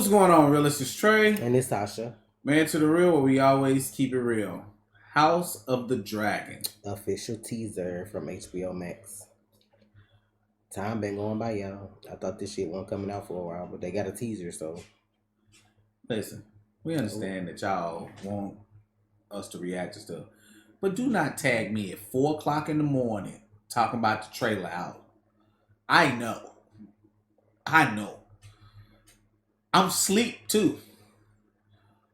What's going on, real? This is Trey. And it's Tasha. Man to the real, where we always keep it real. House of the Dragon. Official teaser from HBO Max. Time been going by, y'all. I thought this shit wasn't coming out for a while, but they got a teaser, so. Listen, we understand that y'all want us to react to stuff, but do not tag me at 4 o'clock in the morning talking about the trailer out. I know. I'm asleep too.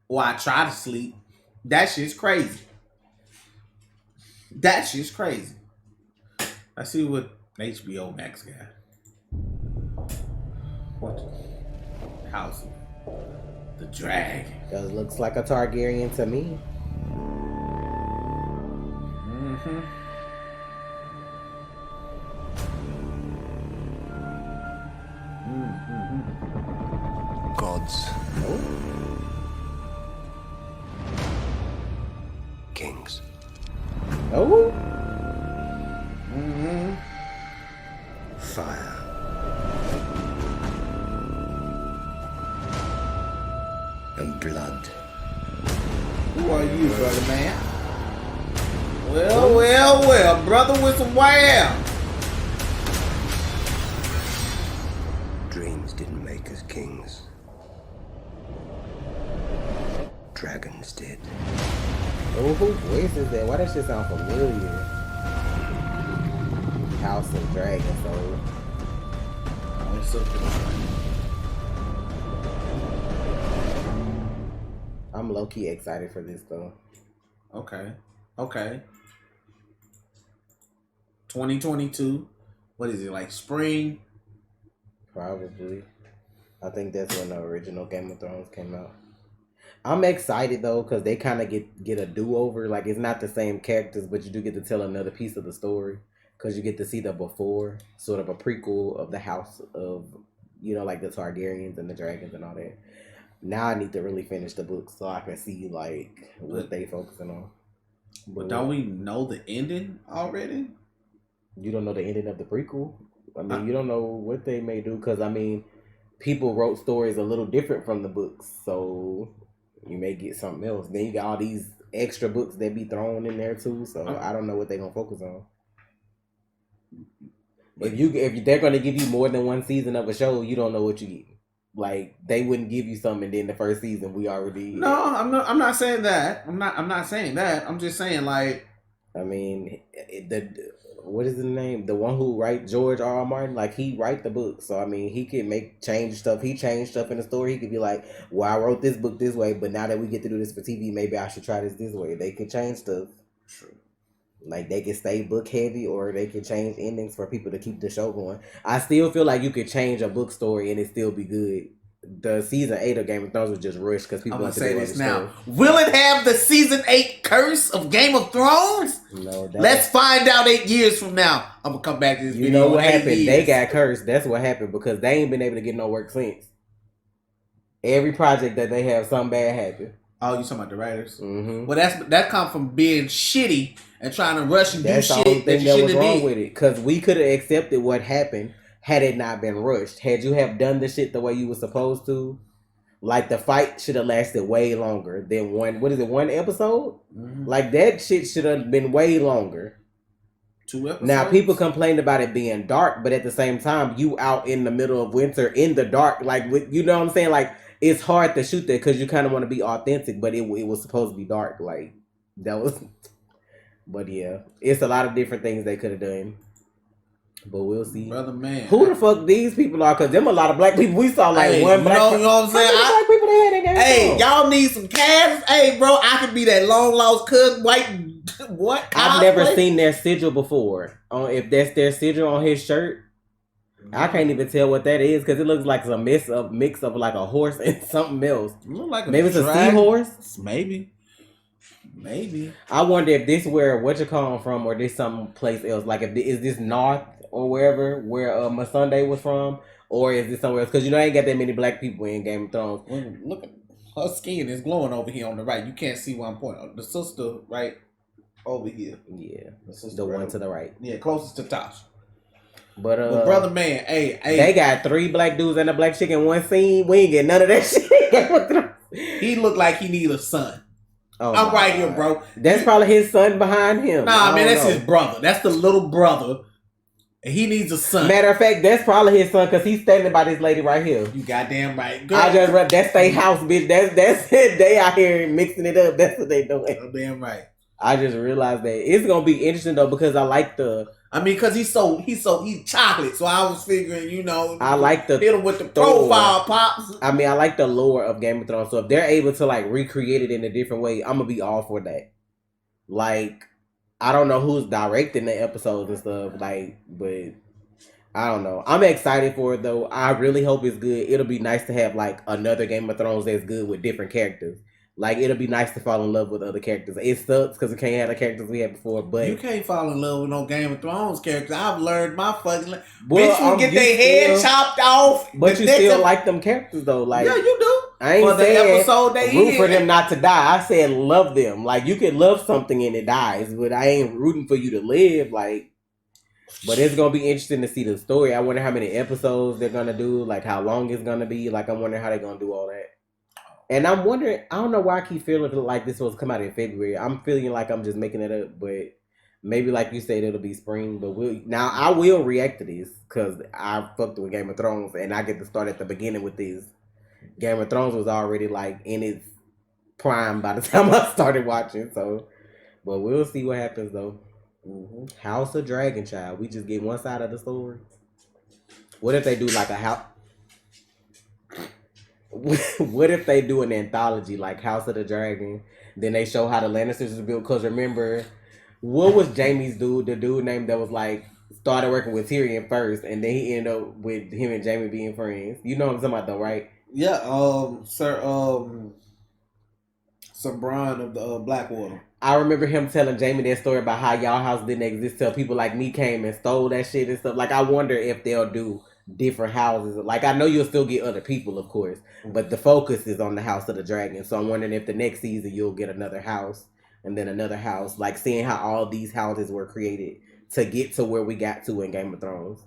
Or I try to sleep. That shit's crazy. Let's see what HBO Max got. What? House of the Dragon. Does looks like a Targaryen to me. Mm-hmm. Gods. Kings. Oh. Fire. And blood. Who are you, brother man? Well, brother with some wham. Dreams didn't make us kings. Dragons did. Oh, whose voice is that? Why that shit sound familiar? House of Dragon, so. I'm low-key excited for this, though. Okay. 2022. What is it, like spring? Probably. I think that's when the original Game of Thrones came out. I'm excited though because they kind of get a do-over. Like it's not the same characters, but you do get to tell another piece of the story because you get to see the before, sort of a prequel of the house of, like the Targaryens and the dragons and all that. Now I need to really finish the book so I can see like what they focusing on. But don't we know the ending already? You don't know the ending of the prequel? I mean, you don't know what they may do because, I mean, people wrote stories a little different from the books, so you may get something else. Then you got all these extra books that be thrown in there too, so I don't know what they're gonna focus on. If they're gonna give you more than one season of a show, you don't know what you get. Like they wouldn't give you something, and then the first season we already. No, I'm not saying that. I'm not saying that. I'm just saying like. I mean, what is the name? The one who write George R. R. Martin, like he write the book. So I mean, he can change stuff. He changed stuff in the story. He could be like, "Well, I wrote this book this way, but now that we get to do this for TV, maybe I should try this way." They can change stuff. True. Like they can stay book heavy, or they can change endings for people to keep the show going. I still feel like you could change a book story and it still be good. The season 8 of Game of Thrones was just rushed because people. I'm gonna say this now. Will it have the season 8 curse of Game of Thrones? No. Let's find out 8 years from now. I'm gonna come back to this video. You know what happened? They got cursed. That's what happened because they ain't been able to get no work since. Every project that they have, something bad happened. Oh, you talking about the writers? Mm-hmm. Well, that come from being shitty and trying to rush and do shit that you shouldn't have did. With it, because we could have accepted what happened had it not been rushed. Had you have done the shit the way you were supposed to, like the fight should have lasted way longer than one episode? Mm-hmm. Like that shit should have been way longer. 2 episodes. Now people complained about it being dark, but at the same time, you out in the middle of winter in the dark, like you know what I'm saying? Like it's hard to shoot that because you kind of want to be authentic, but it was supposed to be dark. Like that was, but yeah, it's a lot of different things they could have done. But we'll see. Brother man. Who the fuck these people are? Because them a lot of black people. We saw like one black you know what I'm saying? Black people they had hey, y'all need some cash. Hey, bro, I could be that long lost cousin, white. What? I've never seen their sigil before. If that's their sigil on his shirt, I can't even tell what that is because it looks like a mix of like a horse and something else. Maybe it's a seahorse. Maybe. I wonder if this where what you calling from, or this someplace else. Like, is this North or wherever where Masunde was from, or is this somewhere else? Because I ain't got that many black people in Game of Thrones. Look at her skin is glowing over here on the right. You can't see where I'm pointing. The sister right over here. Yeah, the one to the right. Yeah, closest to Tasha. But brother, man, hey, they got 3 black dudes and a black chick in one scene. We ain't get none of that shit. He looked like he need a son. Oh I'm right God. here, bro. That's probably his son behind him. Nah, man, that's his brother. That's the little brother. And he needs a son. Matter of fact, that's probably his son because he's standing by this lady right here. You goddamn right. Girl. I just read that's their house, bitch. That's it. They out here mixing it up. That's what they doing. Damn right. I just realized that it's gonna be interesting though because I like because he's chocolate, so I was figuring, I like the hit him with the profile pops. I mean, I like the lore of Game of Thrones, so if they're able to like recreate it in a different way, I'm gonna be all for that. Like, I don't know who's directing the episodes and stuff, like, but I don't know. I'm excited for it though. I really hope it's good. It'll be nice to have like another Game of Thrones that's good with different characters. Like, it'll be nice to fall in love with other characters. It sucks because we can't have the characters we had before, but you can't fall in love with no Game of Thrones character. I've learned my fucking bitch will get their head chopped off. But you still like them characters though. Like, yeah, you do. I ain't saying episode they root for them not to die. I said love them. Like, you can love something and it dies, but I ain't rooting for you to live. Like, but it's gonna be interesting to see the story. I wonder how many episodes they're gonna do. Like, how long it's gonna be. Like, I'm wondering how they're gonna do all that. And I'm wondering, I don't know why I keep feeling like this was come out in February. I'm feeling like I'm just making it up, but maybe like you said, it'll be spring. But I will react to this because I fucked with Game of Thrones and I get to start at the beginning with this. Game of Thrones was already like in its prime by the time I started watching. So, but we'll see what happens though. Mm-hmm. House of Dragon, child. We just get one side of the story. What if they do like a house? What if they do an anthology like House of the Dragon? Then they show how the Lannisters was built. Because remember, what was Jaime's dude? The dude named that was like started working with Tyrion first, and then he ended up with him and Jaime being friends. You know what I'm talking about, though, right? Yeah, Sir Bronn of the Blackwater. I remember him telling Jaime that story about how y'all house didn't exist till people like me came and stole that shit and stuff. Like, I wonder if they'll do different houses. Like, I know you'll still get other people, of course, but the focus is on the House of the Dragon. So I'm wondering if the next season you'll get another house and then another house. Like, seeing how all these houses were created to get to where we got to in Game of Thrones.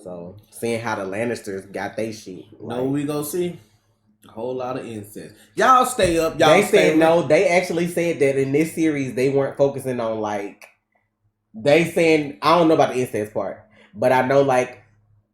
So seeing how the Lannisters got they shit. Know what we gonna see? A whole lot of incest. Y'all stay up. They said no. They actually said that in this series they weren't focusing on like. They saying I don't know about the incest part, but I know like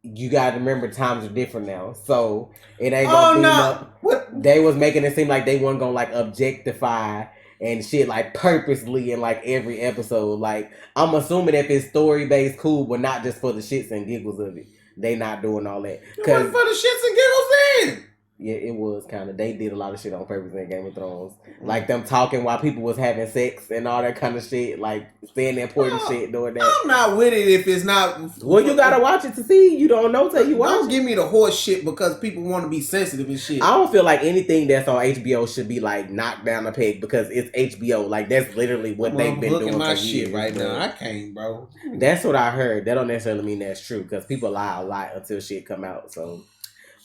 you gotta remember times are different now, so it ain't gonna be up. What? They was making it seem like they weren't gonna like objectify and shit like purposely in like every episode. Like, I'm assuming if it's story based, cool, but not just for the shits and giggles of it. They not doing all that. It wasn't for the shits and giggles then. Yeah, it was kind of. They did a lot of shit on purpose in Game of Thrones. Like them talking while people was having sex and all that kind of shit. Like saying that important shit, doing that. I'm not with it if it's not. Well, you gotta watch it to see. You don't know till you watch. Don't give me the horse shit because people want to be sensitive and shit. I don't feel like anything that's on HBO should be like knocked down a peg because it's HBO. Like, that's literally what they've been doing my for shit years, right bro. now. I can't, bro. That's what I heard. That don't necessarily mean that's true because people lie a lot until shit come out. So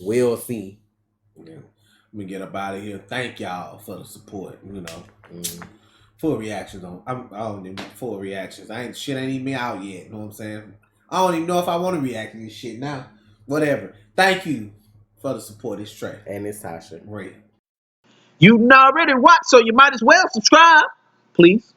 we'll see. Yeah. Let me get up out of here. Thank y'all for the support. Full reactions on. I don't even full reactions. Shit ain't even out yet. You know what I'm saying? I don't even know if I want to react to this shit now. Whatever. Thank you for the support. It's Tre. And it's Tasha. Great. You already watched, so you might as well subscribe, please.